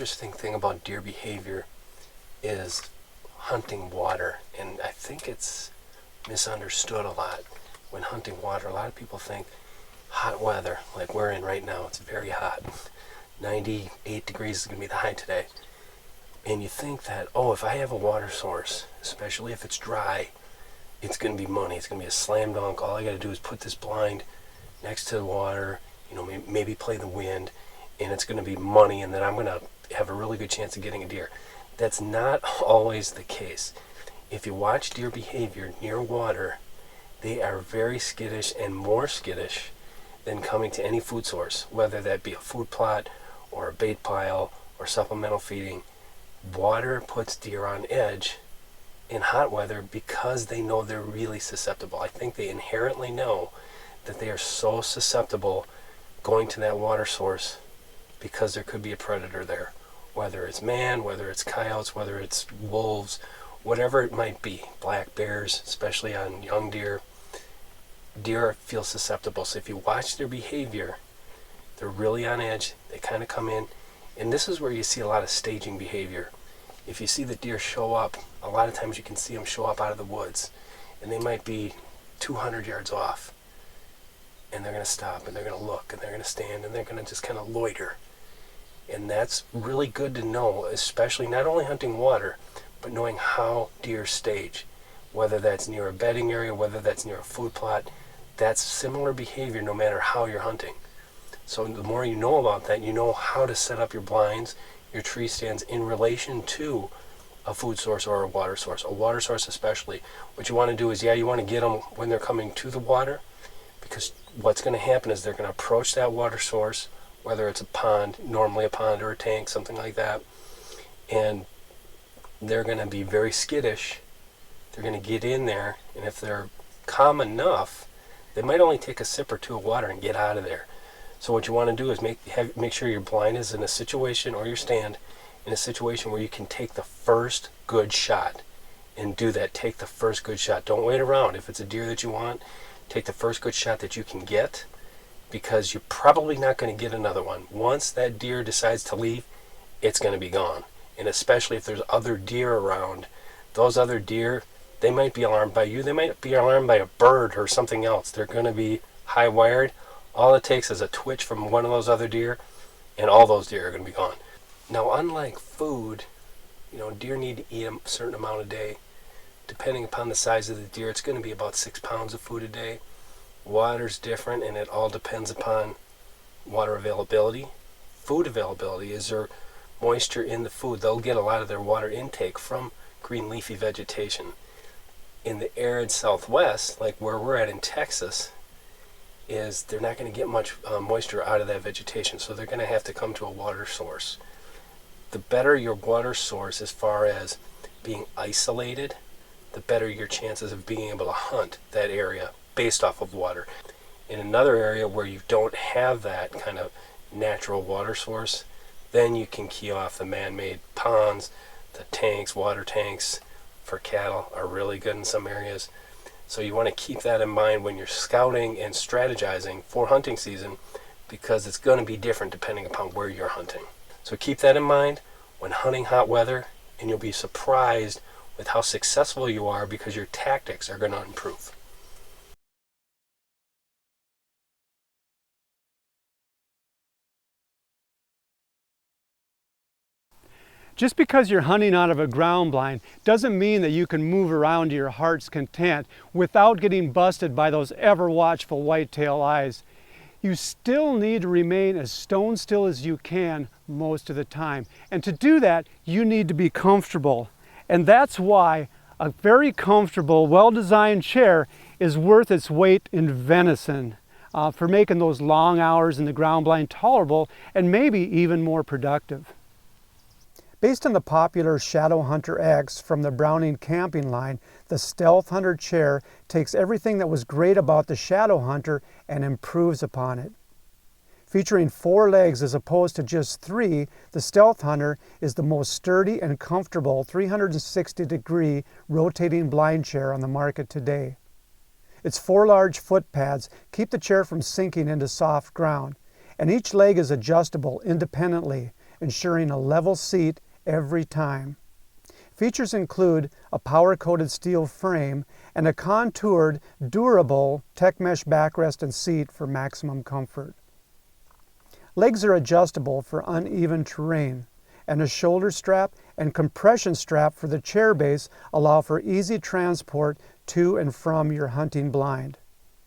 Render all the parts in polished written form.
interesting thing about deer behavior is hunting water, and I think it's misunderstood a lot. When hunting water, a lot of people think hot weather, like we're in right now, it's very hot. 98 degrees is going to be the high today. And you think that, oh, if I have a water source, especially if it's dry, it's going to be money. It's going to be a slam dunk. All I got to do is put this blind next to the water, maybe play the wind, and it's going to be money, and then I'm going to have a really good chance of getting a deer. That's not always the case. If you watch deer behavior near water, they are very skittish and more skittish than coming to any food source, whether that be a food plot or a bait pile or supplemental feeding. Water puts deer on edge in hot weather because they know they're really susceptible. I think they inherently know that they are so susceptible going to that water source because there could be a predator there, whether it's man, whether it's coyotes, whether it's wolves, whatever it might be, black bears, especially on young deer. Deer feel susceptible. So if you watch their behavior, they're really on edge. They kind of come in, and this is where you see a lot of staging behavior. If you see the deer show up, a lot of times you can see them show up out of the woods, and they might be 200 yards off, and they're going to stop, and they're going to look, and they're going to stand, and they're going to just kind of loiter. And that's really good to know, especially not only hunting water, but knowing how deer stage, whether that's near a bedding area, whether that's near a food plot. That's similar behavior no matter how you're hunting. So the more you know about that, you know how to set up your blinds, your tree stands in relation to a food source or a water source. A water source especially. What you want to do is, you want to get them when they're coming to the water, because what's going to happen is they're going to approach that water source, whether it's a pond, normally a pond or a tank, something like that, and they're going to be very skittish. They're going to get in there, and if they're calm enough, they might only take a sip or two of water and get out of there. So what you want to do is make sure your blind is in a situation, or your stand in a situation where you can take the first good shot and do that. Take the first good shot. Don't wait around. If it's a deer that you want, take the first good shot that you can get, because you're probably not going to get another one. Once that deer decides to leave, it's going to be gone. And especially if there's other deer around, those other deer, they might be alarmed by you. They might be alarmed by a bird or something else. They're going to be high wired. All it takes is a twitch from one of those other deer, and all those deer are going to be gone. Now, unlike food, deer need to eat a certain amount a day. Depending upon the size of the deer, it's going to be about 6 pounds of food a day. Water's different, and it all depends upon water availability. Food availability, is there moisture in the food? They'll get a lot of their water intake from green leafy vegetation. In the arid Southwest, like where we're at in Texas, is they're not going to get much moisture out of that vegetation, so they're going to have to come to a water source. The better your water source as far as being isolated, the better your chances of being able to hunt that area based off of water. In another area where you don't have that kind of natural water source, then you can key off the man-made ponds. The tanks, water tanks for cattle are really good in some areas. So you want to keep that in mind when you're scouting and strategizing for hunting season, because it's going to be different depending upon where you're hunting. So keep that in mind when hunting hot weather, and you'll be surprised with how successful you are, because your tactics are going to improve. Just because you're hunting out of a ground blind doesn't mean that you can move around to your heart's content without getting busted by those ever-watchful whitetail eyes. You still need to remain as stone still as you can most of the time. And to do that, you need to be comfortable. And that's why a very comfortable, well-designed chair is worth its weight in venison for making those long hours in the ground blind tolerable and maybe even more productive. Based on the popular Shadow Hunter X from the Browning camping line, the Stealth Hunter chair takes everything that was great about the Shadow Hunter and improves upon it. Featuring 4 legs as opposed to just 3, the Stealth Hunter is the most sturdy and comfortable 360-degree rotating blind chair on the market today. Its 4 large foot pads keep the chair from sinking into soft ground, and each leg is adjustable independently, ensuring a level seat every time. Features include a power-coated steel frame and a contoured, durable tech mesh backrest and seat for maximum comfort. Legs are adjustable for uneven terrain, and a shoulder strap and compression strap for the chair base allow for easy transport to and from your hunting blind.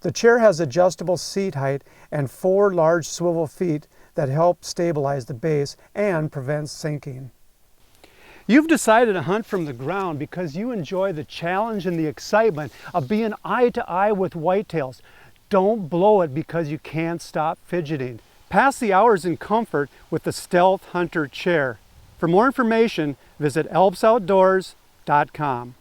The chair has adjustable seat height and 4 large swivel feet that help stabilize the base and prevent sinking. You've decided to hunt from the ground because you enjoy the challenge and the excitement of being eye to eye with whitetails. Don't blow it because you can't stop fidgeting. Pass the hours in comfort with the Stealth Hunter chair. For more information, visit elpsoutdoors.com.